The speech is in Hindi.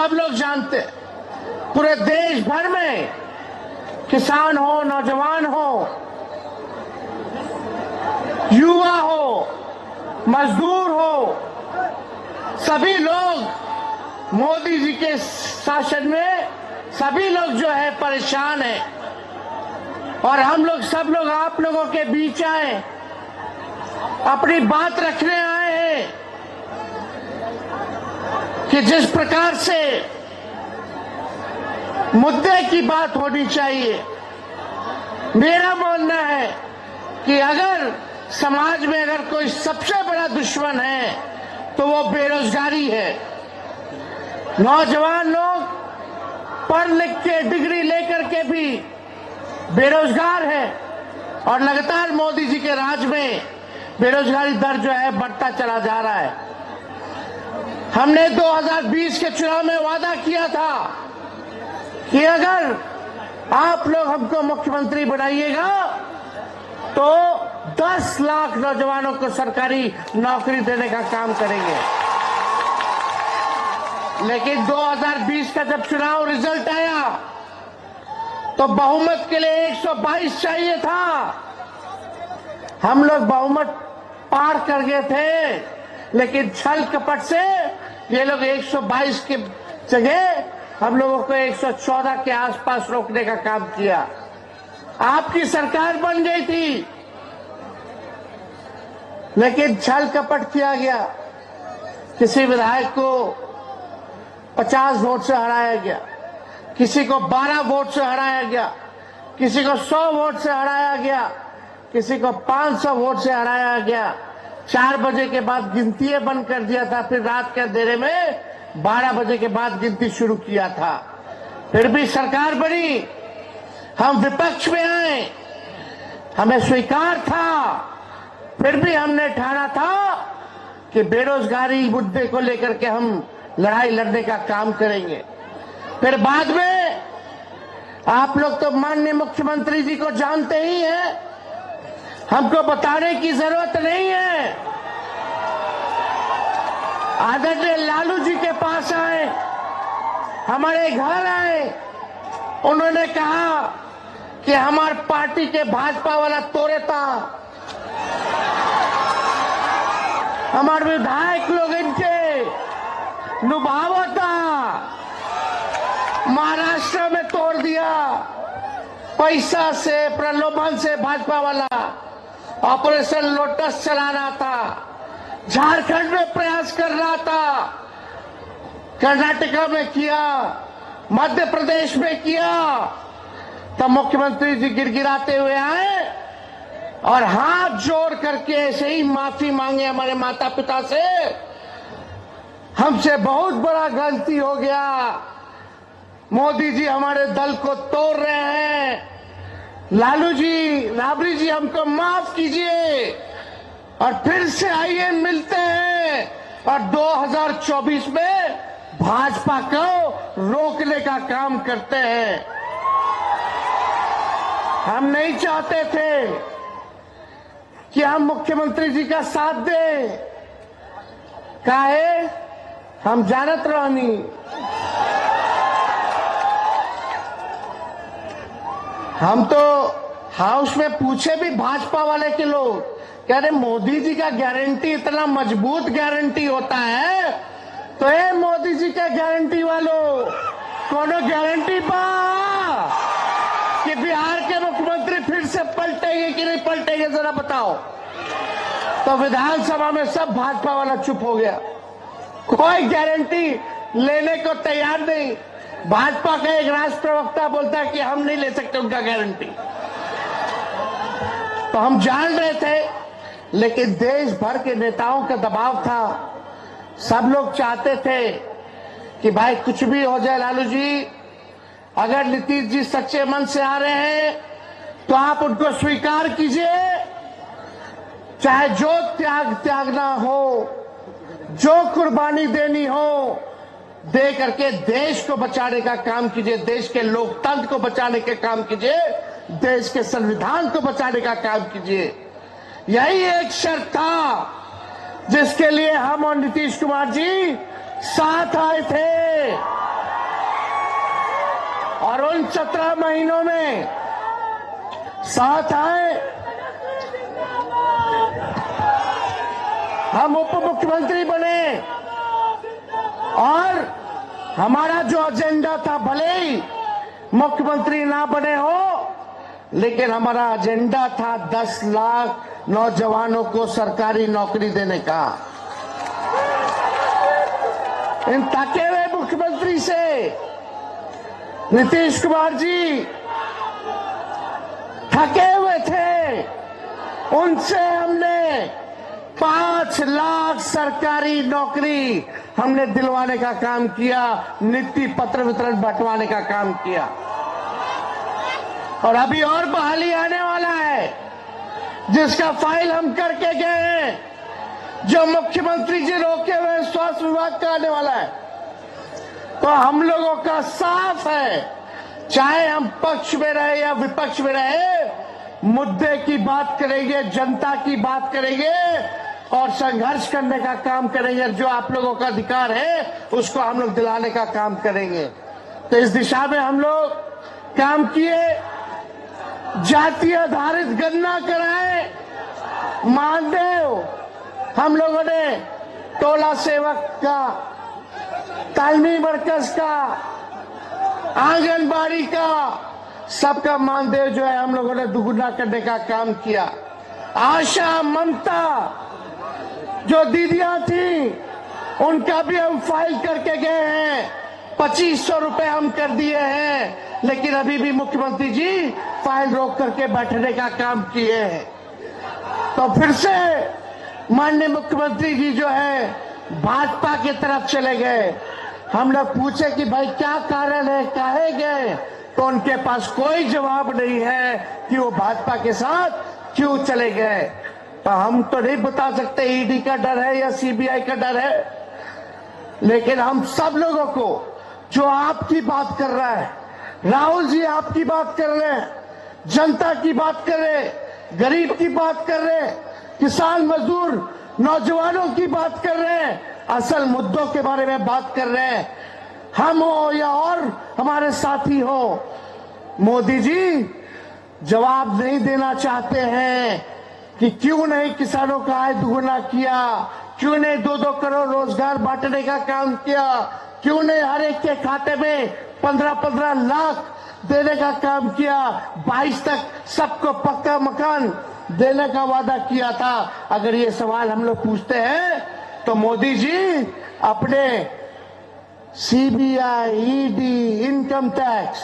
सब लोग जानते हैं, पूरे देश भर में किसान हो, नौजवान हो, युवा हो, मजदूर हो, सभी लोग मोदी जी के शासन में सभी लोग जो है परेशान हैं। और हम लोग सब लोग आप लोगों के बीच आए, अपनी बात रखने आए हैं कि जिस प्रकार से मुद्दे की बात होनी चाहिए। मेरा मानना है कि अगर समाज में अगर कोई सबसे बड़ा दुश्मन है तो वो बेरोजगारी है। नौजवान लोग पढ़ लिख के डिग्री लेकर के भी बेरोजगार है और लगातार मोदी जी के राज में बेरोजगारी दर जो है बढ़ता चला जा रहा है। हमने 2020 के चुनाव में वादा किया था कि अगर आप लोग हमको मुख्यमंत्री बनाइएगा तो 10 लाख नौजवानों को सरकारी नौकरी देने का काम करेंगे। लेकिन 2020 का जब चुनाव रिजल्ट आया तो बहुमत के लिए 122 चाहिए था। हम लोग बहुमत पार कर गए थे, लेकिन छल कपट से ये लोग 122 के जगह हम लोगों को 114 के आसपास रोकने का काम किया। आपकी सरकार बन गई थी, लेकिन छल कपट किया गया। किसी विधायक को 50 वोट से हराया गया, किसी को 12 वोट से हराया गया, किसी को 100 वोट से हराया गया, किसी को 500 वोट से हराया गया। 4 बजे के बाद गिनती बंद कर दिया था, फिर रात के अंधेरे में 12 बजे के बाद गिनती शुरू किया था। फिर भी सरकार बनी, हम विपक्ष में आए, हमें स्वीकार था, फिर भी हमने ठाना था कि बेरोजगारी मुद्दे को लेकर के हम लड़ाई लड़ने का काम करेंगे। फिर बाद में आप लोग तो माननीय मुख्यमंत्री जी को जानते ही हैं, हमको बताने की जरूरत नहीं है। आदरणीय लालू जी के पास आए, हमारे घर आए, उन्होंने कहा कि हमारे पार्टी के भाजपा वाला तोड़े था, हमारे विधायक लोग इनके नुभावा था, महाराष्ट्र में तोड़ दिया, पैसा से प्रलोभन से भाजपा वाला ऑपरेशन लोटस चला रहा था, झारखंड में प्रयास कर रहा था, कर्नाटका में किया, मध्य प्रदेश में किया। तब मुख्यमंत्री जी गिड़गिड़ाते हुए आए और हाथ जोड़ करके ऐसे ही माफी मांगे हमारे माता पिता से, हमसे बहुत बड़ा गलती हो गया, मोदी जी हमारे दल को तोड़ रहे हैं, लालू जी, राबड़ी जी हमको माफ कीजिए और फिर से आइए मिलते हैं और 2024 में भाजपा को रोकने का काम करते हैं। हम नहीं चाहते थे कि हम मुख्यमंत्री जी का साथ दें, काहे हम जानत रहनी, हम तो हाउस में पूछे भी भाजपा वाले के लोग, कह रहे मोदी जी का गारंटी इतना मजबूत गारंटी होता है, तो ये मोदी जी का गारंटी वालों कोनो गारंटी पा कि बिहार के मुख्यमंत्री फिर से पलटेंगे कि नहीं पलटेंगे, जरा बताओ। तो विधानसभा में सब भाजपा वाला चुप हो गया, कोई गारंटी लेने को तैयार नहीं। भाजपा का एक राष्ट्र प्रवक्ता बोलता है कि हम नहीं ले सकते उनका गारंटी। तो हम जान रहे थे, लेकिन देश भर के नेताओं का दबाव था, सब लोग चाहते थे कि भाई कुछ भी हो जाए लालू जी, अगर नीतीश जी सच्चे मन से आ रहे हैं तो आप उनको स्वीकार कीजिए, चाहे जो त्यागना हो, जो कुर्बानी देनी हो, दे करके देश को बचाने का काम कीजिए, देश के लोकतंत्र को बचाने का काम कीजिए, देश के संविधान को बचाने का काम कीजिए। यही एक शर्त था जिसके लिए हम और नीतीश कुमार जी साथ आए थे। 17 महीनों में साथ आए, हम उप मुख्यमंत्री बने और हमारा जो एजेंडा था, भले ही मुख्यमंत्री ना बने हो, लेकिन हमारा एजेंडा था 10 लाख नौजवानों को सरकारी नौकरी देने का। इन थके हुए मुख्यमंत्री से नीतीश कुमार जी थके हुए थे, उनसे हमने 5 लाख सरकारी नौकरी हमने दिलवाने का काम किया, नियुक्ति पत्र वितरण बंटवाने का काम किया और अभी और बहाली आने वाला है जिसका फाइल हम करके गए हैं, जो मुख्यमंत्री जी रोके हुए स्वास्थ्य विभाग का आने वाला है। तो हम लोगों का साफ है, चाहे हम पक्ष में रहे या विपक्ष में रहे, मुद्दे की बात करेंगे, जनता की बात करेंगे और संघर्ष करने का काम करेंगे। जो आप लोगों का अधिकार है उसको हम लोग दिलाने का काम करेंगे। तो इस दिशा में हम लोग काम किए, जाति आधारित गणना कराए, मानदेय हम लोगों ने टोला सेवक का, तालमी मरकज का, आंगनबाड़ी का, सबका मानदेय जो है हम लोगों ने दुगुना करने का काम किया। आशा ममता जो दीदियां थी उनका भी हम फाइल करके गए हैं, 2500 रुपए हम कर दिए हैं, लेकिन अभी भी मुख्यमंत्री जी फाइल रोक करके बैठने का काम किए हैं। तो फिर से माननीय मुख्यमंत्री जी जो है भाजपा की तरफ चले गए। हम लोग पूछे कि भाई क्या कारण है, काहे गए, तो उनके पास कोई जवाब नहीं है कि वो भाजपा के साथ क्यों चले गए। तो हम तो नहीं बता सकते ईडी का डर है या सीबीआई का डर है, लेकिन हम सब लोगों को, जो आपकी बात कर रहा है, राहुल जी आपकी बात कर रहे हैं, जनता की बात कर रहे हैं, गरीब की बात कर रहे हैं, किसान मजदूर नौजवानों की बात कर रहे हैं, असल मुद्दों के बारे में बात कर रहे हैं, हम हो या और हमारे साथी हो। मोदी जी जवाब नहीं देना चाहते हैं कि क्यों नहीं किसानों का आय दुगुना किया, क्यों नहीं 2-2 करोड़ रोजगार बांटने का काम किया, क्यों नहीं हर एक के खाते में 15-15 लाख देने का काम किया, 22 तक सबको पक्का मकान देने का वादा किया था। अगर ये सवाल हम लोग पूछते हैं तो मोदी जी अपने सीबीआई, ईडी, इनकम टैक्स